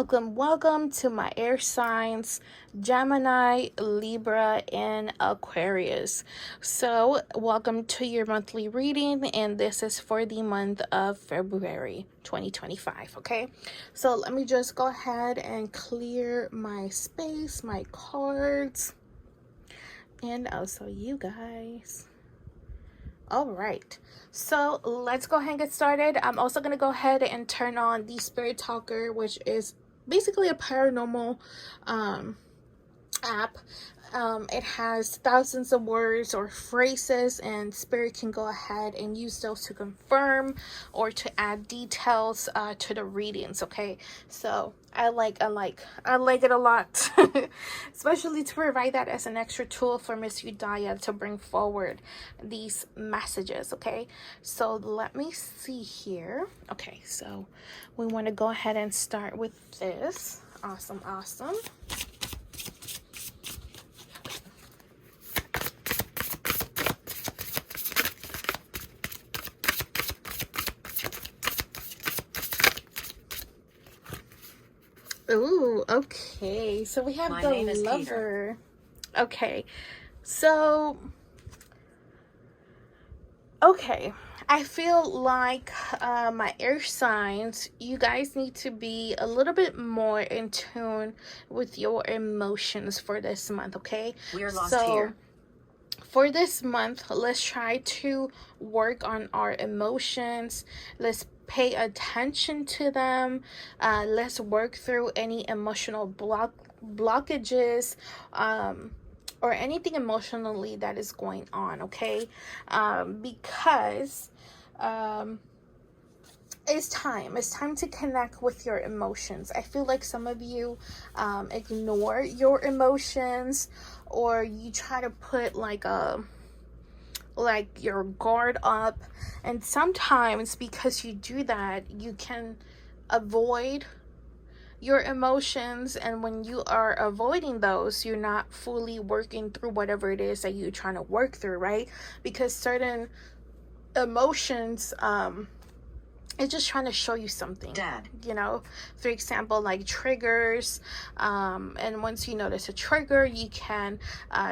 welcome to my air signs, Gemini, Libra, and Aquarius. So welcome to your monthly reading, and this is for the month of February 2025. Okay, so let me just go ahead and clear my space, my cards, and also you guys. All right, so let's go ahead and get started. I'm also going to go ahead and turn on the Spirit Talker, which is basically a paranormal app. It has thousands of words or phrases, and Spirit can go ahead and use those to confirm or to add details to the readings. Okay, so I like it a lot, especially to provide that as an extra tool for Miss Yudhaya to bring forward these messages. Okay, so let me see here. Okay, so we want to go ahead and start with this. Awesome. Ooh, okay. So we have the Lover. Okay. So, okay. I feel like my air signs, you guys need to be a little bit more in tune with your emotions for this month, okay? We're lost here. For this month, let's try to work on our emotions. Let's pay attention to them. Let's work through any emotional blockages or anything emotionally that is going on, okay? Because it's time to connect with your emotions. I feel like some of you ignore your emotions, or you try to put like your guard up, and sometimes because you do that, you can avoid your emotions, and when you are avoiding those, you're not fully working through whatever it is that you're trying to work through, right? Because certain emotions it's just trying to show you something, Dad. You know, for example, like triggers, and once you notice a trigger, you can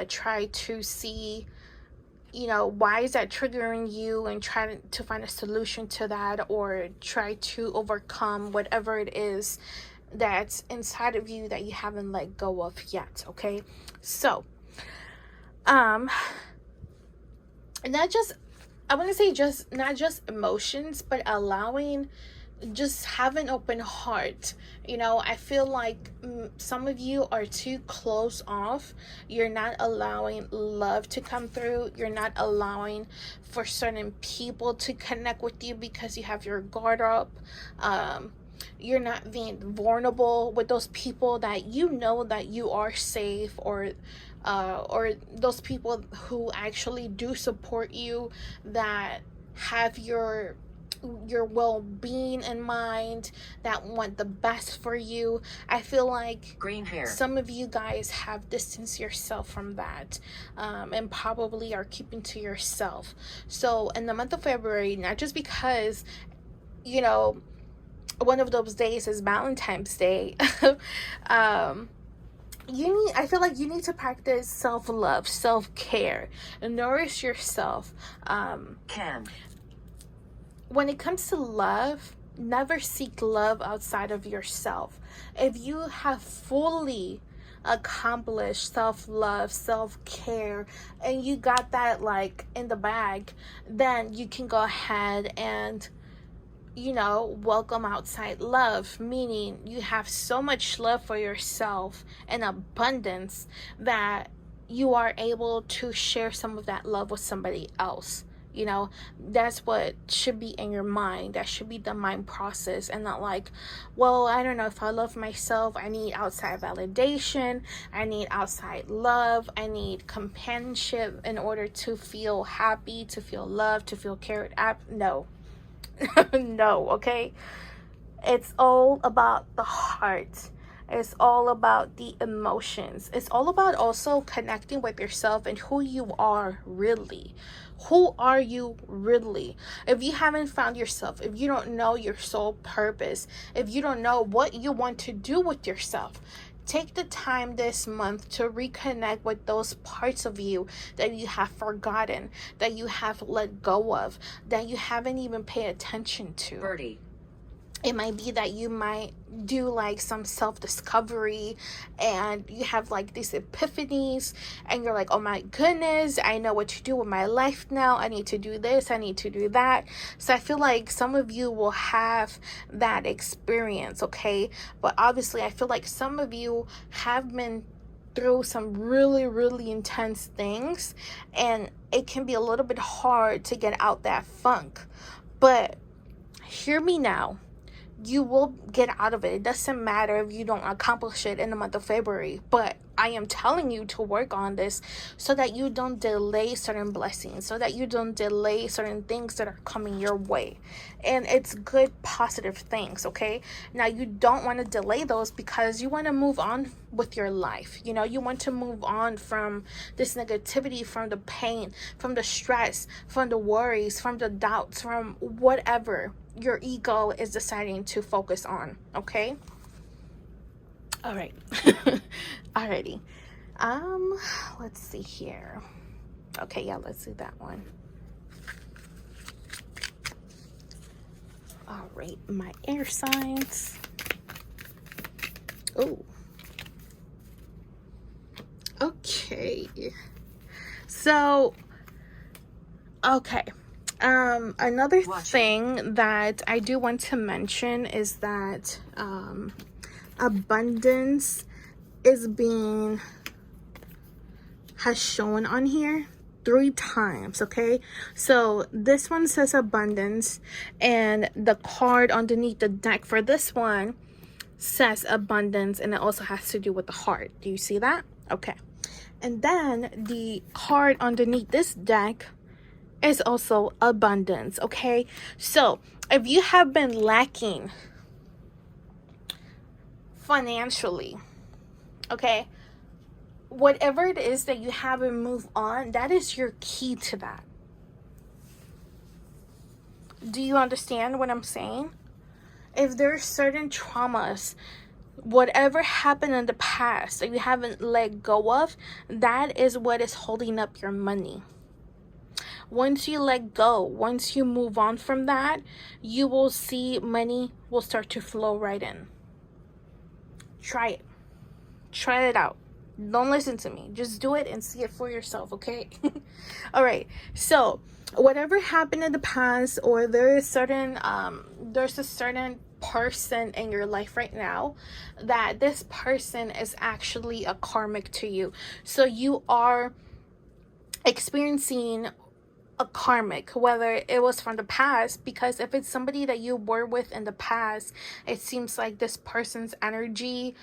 try to see, you know, why is that triggering you, and try to find a solution to that, or try to overcome whatever it is that's inside of you that you haven't let go of yet. Okay, so I want to say not just emotions, but allowing, just have an open heart. You know, I feel like some of you are too close off. You're not allowing love to come through. You're not allowing for certain people to connect with you because you have your guard up. You're not being vulnerable with those people that you know that you are safe, or those people who actually do support you, that have your well-being in mind, that want the best for you. I feel like green hair, some of you guys have distanced yourself from that, and probably are keeping to yourself. So in the month of February, not just because, you know, one of those days is Valentine's Day, I feel like you need to practice self-love, self-care, nourish yourself. When it comes to love, never seek love outside of yourself. If you have fully accomplished self-love, self-care, and you got that like in the bag, then you can go ahead and, you know, welcome outside love, meaning you have so much love for yourself and abundance that you are able to share some of that love with somebody else. You know, that's what should be in your mind. That should be the mind process, and not like, well, I don't know, if I love myself, I need outside validation, I need outside love, I need companionship in order to feel happy, to feel loved, to feel cared at. No. No, okay? It's all about the heart. It's all about the emotions. It's all about also connecting with yourself and who you are really. Who are you really? If you haven't found yourself, if you don't know your soul purpose, if you don't know what you want to do with yourself, take the time this month to reconnect with those parts of you that you have forgotten, that you have let go of, that you haven't even paid attention to. Birdie. It might be that you might do like some self-discovery and you have like these epiphanies and you're like, oh my goodness, I know what to do with my life now. I need to do this, I need to do that. So I feel like some of you will have that experience, okay? But obviously I feel like some of you have been through some really intense things and it can be a little bit hard to get out that funk. But hear me now. You will get out of it. It doesn't matter if you don't accomplish it in the month of February, but I am telling you to work on this so that you don't delay certain blessings, so that you don't delay certain things that are coming your way. And it's good, positive things, okay? Now, you don't want to delay those because you want to move on with your life. You know, you want to move on from this negativity, from the pain, from the stress, from the worries, from the doubts, from whatever your ego is deciding to focus on, okay? All right. Alrighty. Let's see here. Okay, yeah, let's do that one. All right, my air signs. Oh. Okay. So, okay. Another thing that I do want to mention is that abundance has shown on here 3 times, okay? So this one says abundance and the card underneath the deck for this one says abundance, and it also has to do with the heart. Do you see that? Okay. And then the card underneath this deck is also abundance, okay? So if you have been lacking financially, okay, whatever it is that you haven't moved on, that is your key to that. Do you understand what I'm saying? If there's certain traumas, whatever happened in the past that you haven't let go of, that is what is holding up your money. Once you let go, once you move on from that, you will see money will start to flow right in. Try it. Try it out. Don't listen to me. Just do it and see it for yourself, okay? All right. So, whatever happened in the past, or there's a certain person in your life right now that this person is actually a karmic to you. So you are experiencing a karmic, whether it was from the past, because if it's somebody that you were with in the past, it seems like this person's energy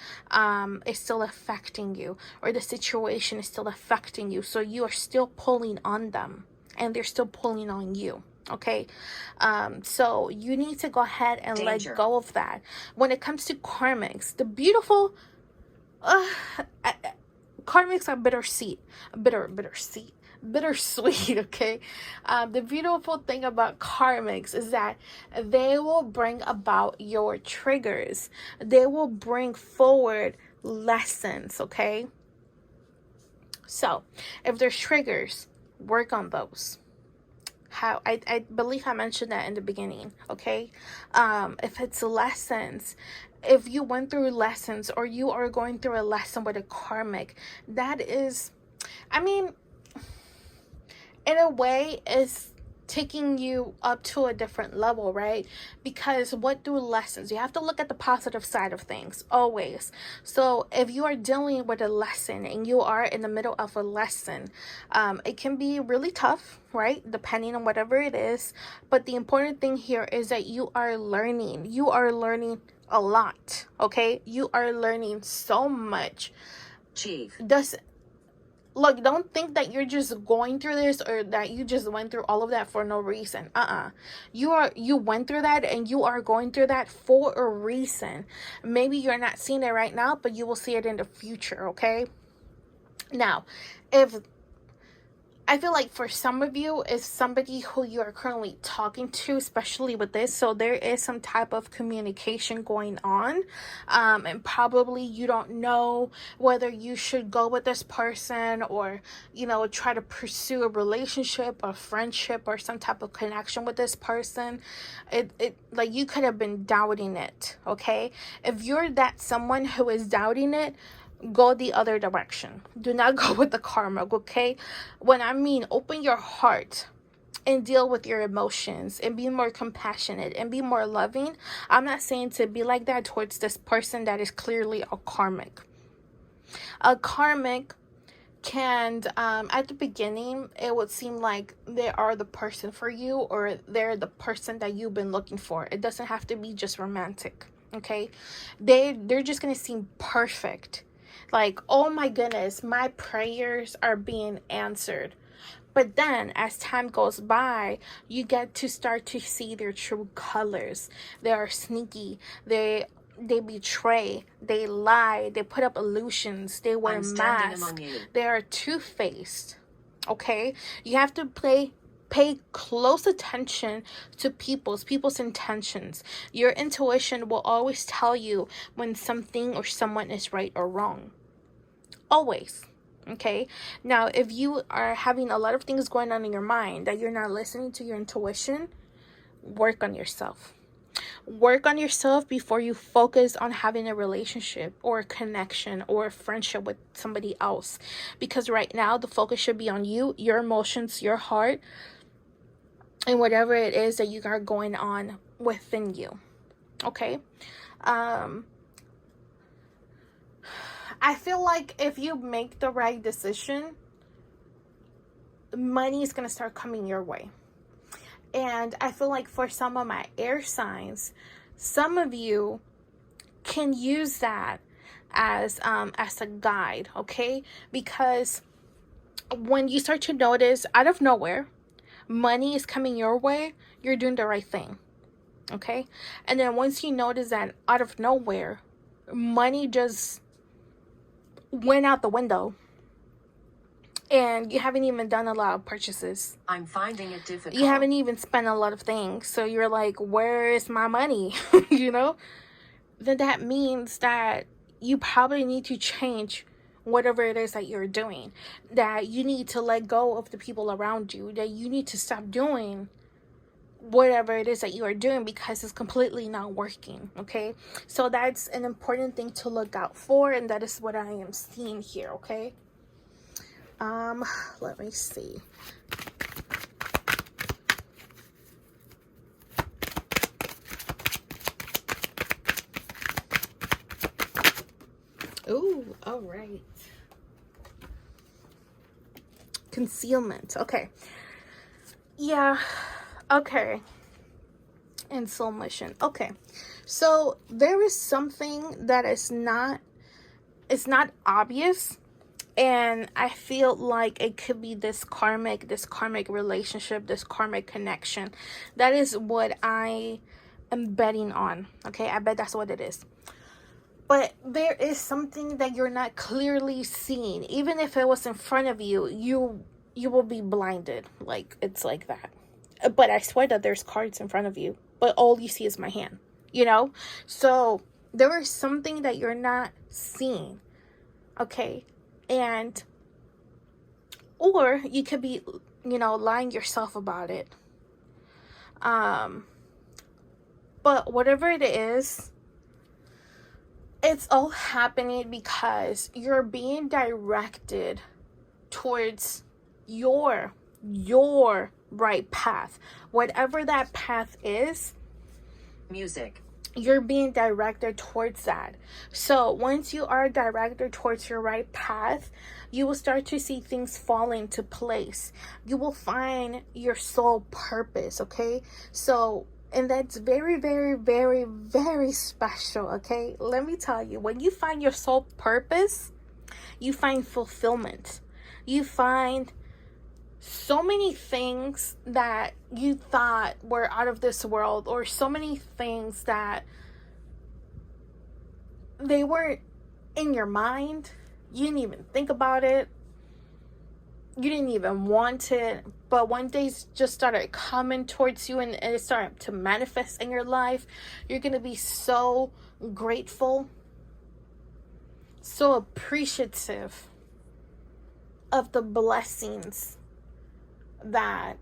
is still affecting you, or the situation is still affecting you, so you are still pulling on them and they're still pulling on you, okay? So you need to go ahead and let go of that. When it comes to karmics, the beautiful karmics are bittersweet, okay? The beautiful thing about karmics is that they will bring about your triggers. They will bring forward lessons, okay? So if there's triggers, work on those. How I believe I mentioned that in the beginning, okay? If it's lessons, if you went through lessons, or you are going through a lesson with a karmic, that is, I mean, in a way, is taking you up to a different level, right? Because what do lessons? You have to look at the positive side of things, always. So if you are dealing with a lesson and you are in the middle of a lesson, it can be really tough, right? Depending on whatever it is. But the important thing here is that you are learning. You are learning a lot, okay? You are learning so much. Chief. Look, don't think that you're just going through this, or that you just went through all of that for no reason. You went through that, and you are going through that for a reason. Maybe you're not seeing it right now, but you will see it in the future, okay? Now, if I feel like for some of you, it's somebody who you are currently talking to, especially with this. So there is some type of communication going on. And probably you don't know whether you should go with this person, or, you know, try to pursue a relationship or friendship or some type of connection with this person. It like, you could have been doubting it, okay? If you're that someone who is doubting it, go the other direction. Do not go with the karmic, okay? When I mean open your heart and deal with your emotions and be more compassionate and be more loving, I'm not saying to be like that towards this person that is clearly a karmic. A karmic can, at the beginning, it would seem like they are the person for you, or they're the person that you've been looking for. It doesn't have to be just romantic, okay? They're just gonna seem perfect. Like, oh my goodness, my prayers are being answered. But then as time goes by, you get to start to see their true colors. They are sneaky. They betray. They lie. They put up illusions. They wear masks. They are two-faced. Okay? You have to pay close attention to people's intentions. Your intuition will always tell you when something or someone is right or wrong. Always. Okay? Now, if you are having a lot of things going on in your mind that you're not listening to your intuition, work on yourself. Work on yourself before you focus on having a relationship or a connection or a friendship with somebody else. Because right now, the focus should be on you, your emotions, your heart, and whatever it is that you are going on within you. Okay? I feel like if you make the right decision, money is going to start coming your way. And I feel like for some of my air signs, some of you can use that as a guide, okay? Because when you start to notice out of nowhere, money is coming your way, you're doing the right thing, okay? And then once you notice that out of nowhere, money just went out the window, and you haven't even done a lot of purchases. I'm finding it difficult. You haven't even spent a lot of things. So you're like, where is my money? You know? Then that means that you probably need to change whatever it is that you're doing. That you need to let go of the people around you. That you need to stop doing whatever it is that you are doing because it's completely not working, okay? So that's an important thing to look out for, and that is what I am seeing here, okay? Let me see. Ooh, all right. Concealment, okay. Yeah, okay. And soul mission, okay. So there is something that is not, it's not obvious, and I feel like it could be this karmic relationship, this karmic connection. That is what I am betting on, okay? I bet that's what it is. But there is something that you're not clearly seeing. Even if it was in front of you, you will be blinded. Like, it's like that. But I swear that there's cards in front of you, but all you see is my hand, you know? So there is something that you're not seeing, okay? And, or you could be, you know, lying yourself about it. But whatever it is, it's all happening because you're being directed towards your right path. Whatever that path is, music, you're being directed towards that. So once you are directed towards your right path, you will start to see things fall into place. You will find your soul purpose, okay? So, and that's very, very, very, very special, okay? Let me tell you, when you find your soul purpose, you find fulfillment. You find so many things that you thought were out of this world, or so many things that they weren't in your mind. You didn't even think about it. You didn't even want it, but one day just started coming towards you, and it started to manifest in your life. You're going to be so grateful, so appreciative of the blessings that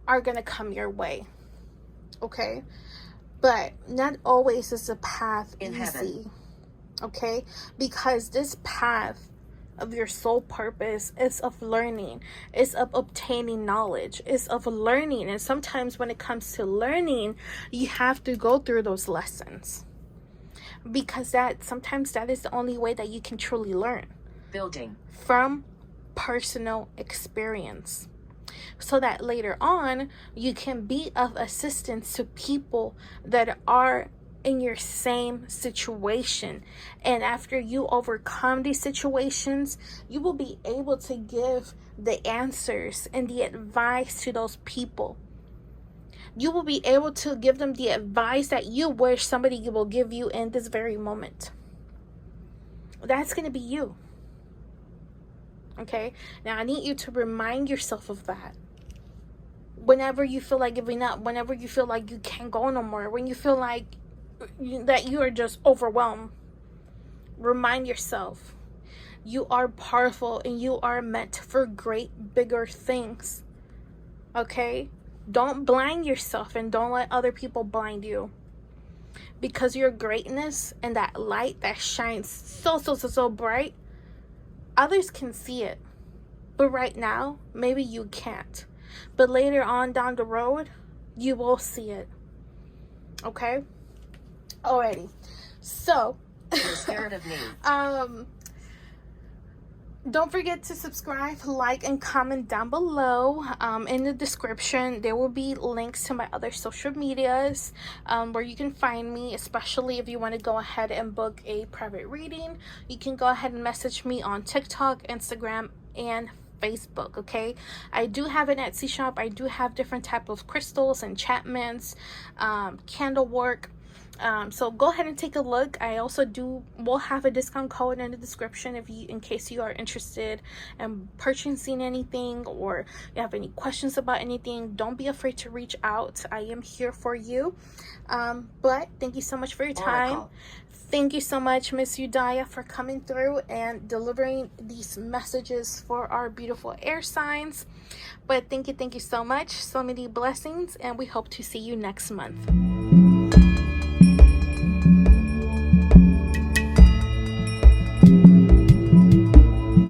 are going to come your way. Okay? But not always is the path In easy. heaven. Okay? Because this path of your soul purpose is of learning, is of obtaining knowledge, is of learning. And sometimes when it comes to learning, you have to go through those lessons, because sometimes that is the only way that you can truly learn. Building. From personal experience, so that later on you can be of assistance to people that are in your same situation. And after you overcome these situations, you will be able to give the answers and the advice to those people. You will be able to give them the advice that you wish somebody will give you in this very moment. That's going to be you. Okay? Now I need you to remind yourself of that. Whenever you feel like giving up, whenever you feel like you can't go no more, when you feel like that you are just overwhelmed, remind yourself you are powerful and you are meant for great, bigger things. Okay? Don't blind yourself, and don't let other people blind you, because your greatness and that light that shines so bright, others can see it, but right now maybe you can't, but later on down the road you will see it. Okay? Alrighty, so You're scared of me. Don't forget to subscribe, like, and comment down below. In the description there will be links to my other social medias, where you can find me, especially if you want to go ahead and book a private reading. You can go ahead and message me on TikTok, Instagram, and Facebook. Okay, I do have an Etsy shop. I do have different type of crystals, enchantments, candle work. So go ahead and take a look. I also will have a discount code in the description in case you are interested in purchasing anything, or you have any questions about anything. Don't be afraid to reach out. I am here for you. But thank you so much for your time. Oracle. Thank you so much, Miss Yudhaya, for coming through and delivering these messages for our beautiful air signs. But thank you so much. So many blessings, and we hope to see you next month.